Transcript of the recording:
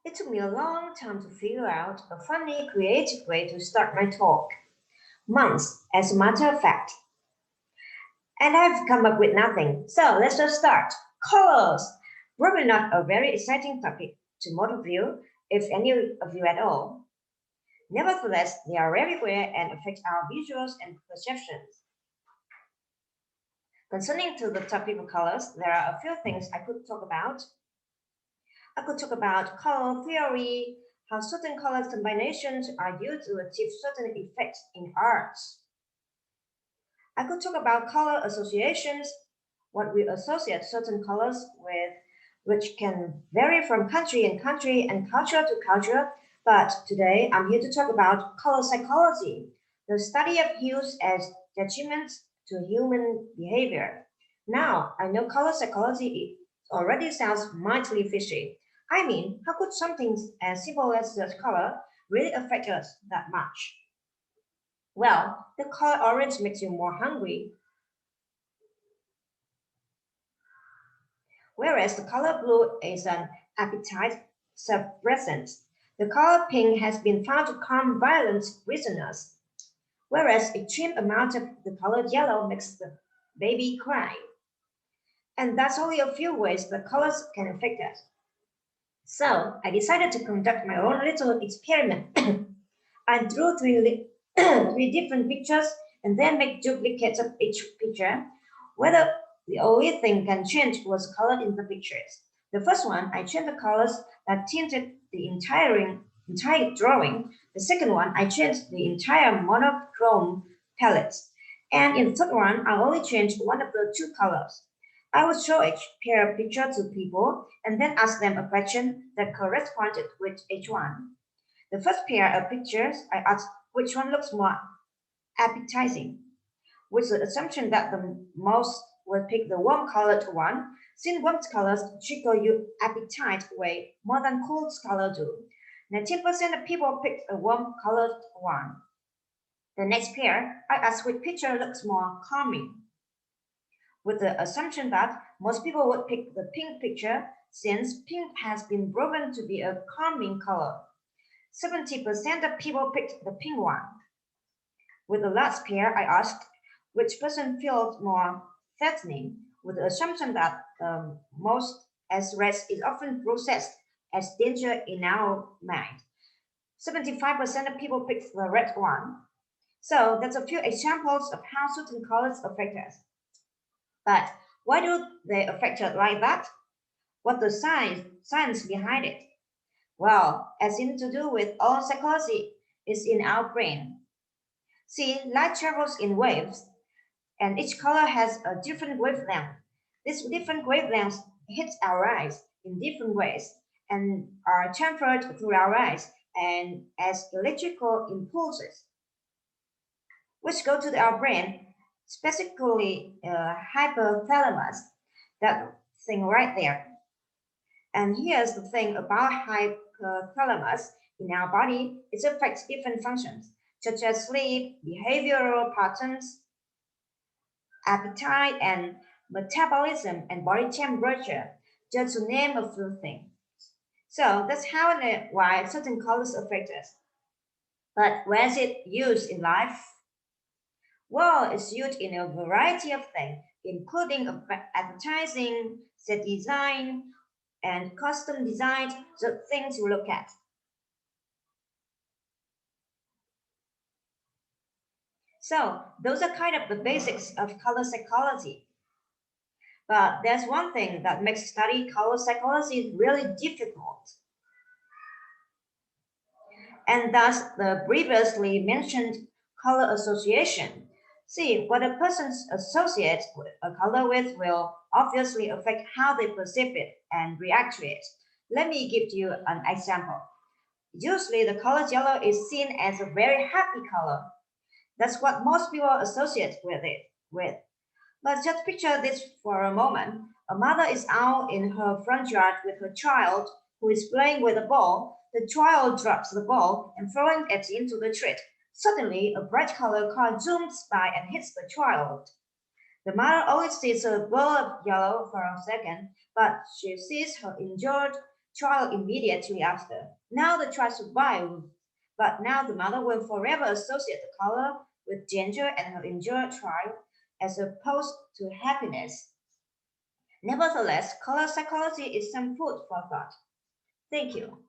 It took me a long time to figure out a funny, creative way to start my talk. Months, as a matter of fact. And I've come up with nothing. So let's just start. Colors! Probably not a very exciting topic to most of you, if any of you at all. Nevertheless, they are everywhere and affect our visuals and perceptions. Concerning to the topic of colors, there are a few things I could talk about. I could talk about color theory, how certain color combinations are used to achieve certain effects in arts. I could talk about color associations, what we associate certain colors with, which can vary from country and culture to culture. But today I'm here to talk about color psychology, the study of hues as detriments to human behavior. Now, I know color psychology already sounds mightily fishy. I mean, how could something as simple as the color really affect us that much? Well, the color orange makes you more hungry, whereas the color blue is an appetite suppressant. The color pink has been found to calm violent prisoners, whereas extreme amount of the color yellow makes the baby cry. And that's only a few ways the colors can affect us. So I decided to conduct my own little experiment. I drew three different pictures and then make duplicates of each picture. Whether the only thing can change was color in the pictures. The first one, I changed the colors that tinted the entire drawing. The second one, I changed the entire monochrome palette. And in the third one, I only changed one of the two colors. I would show each pair of picture to people and then ask them a question that corresponded with each one. The first pair of pictures, I asked which one looks more appetizing, with the assumption that the most will pick the warm-colored one, since warm colors trigger your appetite way more than cool colors do. 19% of people picked a warm-colored one. The next pair, I asked which picture looks more calming, with the assumption that most people would pick the pink picture since pink has been proven to be a calming color. 70% of people picked the pink one. With the last pair, I asked which person feels more threatening, with the assumption that most as red is often processed as danger in our mind. 75% of people picked the red one. So that's a few examples of how certain colors affect us. But why do they affect us like that? What's the science behind it? Well, as in to do with all psychology is in our brain. See, light travels in waves, and each color has a different wavelength. These different wavelengths hit our eyes in different ways and are transferred through our eyes and as electrical impulses, which go to our brain, specifically hypothalamus, that thing right there. And here's the thing about hypothalamus in our body, it affects different functions, such as sleep, behavioral patterns, appetite, and metabolism and body temperature, just to name a few things. So that's how and why certain colors affect us. But where's it used in life? Well, it's used in a variety of things, including advertising, set design, and custom design, the things you look at. So those are kind of the basics of color psychology. But there's one thing that makes study color psychology really difficult. And thus the previously mentioned color association. See, what a person associates a color with will obviously affect how they perceive it and react to it. Let me give you an example. Usually the color yellow is seen as a very happy color. That's what most people associate with. But just picture this for a moment. A mother is out in her front yard with her child who is playing with a ball. The child drops the ball and throwing it into the street. Suddenly, a bright colored car zooms by and hits the child. The mother only sees a ball of yellow for a second, but she sees her injured trial immediately after. Now the child survived, but now the mother will forever associate the color with danger and her injured child as opposed to happiness. Nevertheless, color psychology is some food for thought. Thank you.